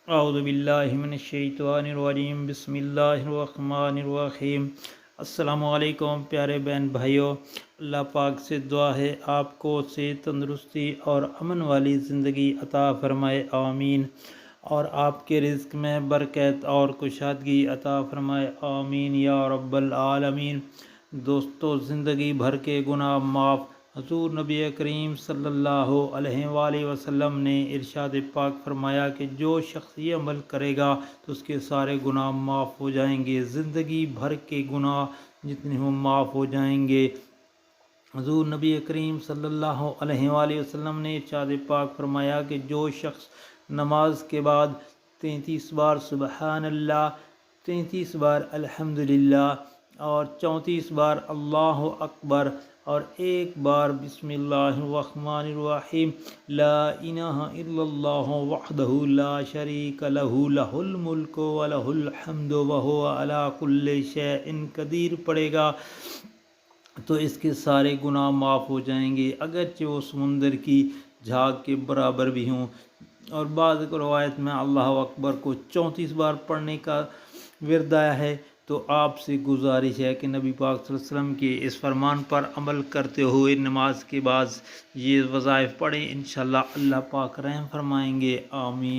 اعوذ باللہ من الشیطان الرجیم، بسم اللہ الرحمن الرحیم۔ السلام علیکم پیارے بہن بھائیوں، اللہ پاک سے دعا ہے آپ کو صحت، تندرستی اور امن والی زندگی عطا فرمائے، آمین۔ اور آپ کے رزق میں برکت اور کشادگی عطا فرمائے، آمین یا رب العالمین۔ دوستو، زندگی بھر کے گناہ معاف۔ حضور نبی کریم صلی اللہ علیہ وآلہ وسلم نے ارشاد پاک فرمایا کہ جو شخص یہ عمل کرے گا تو اس کے سارے گناہ معاف ہو جائیں گے، زندگی بھر کے گناہ جتنے ہوں معاف ہو جائیں گے۔ حضور نبی کریم صلی اللہ علیہ وآلہ وسلم نے ارشاد پاک فرمایا کہ جو شخص نماز کے بعد 33 بار سبحان اللہ، 33 بار الحمدللہ اور 34 بار اللہ اکبر اور 1 بار بسم اللہ الرحمن الرحیم، لا الہ الا اللہ وحدہ لا شریک لہ، لہ الملک ولہ الحمد وہو علی کل شیء قدیر پڑے گا تو اس کے سارے گناہ معاف ہو جائیں گے، اگرچہ وہ سمندر کی جھاگ کے برابر بھی ہوں۔ اور بعض روایت میں اللہ اکبر کو 34 بار پڑھنے کا ورد آیا ہے۔ تو آپ سے گزارش ہے کہ نبی پاک صلی اللہ علیہ وسلم کے اس فرمان پر عمل کرتے ہوئے نماز کے بعد یہ وظائف پڑھیں، انشاءاللہ اللہ پاک رحم فرمائیں گے، آمین۔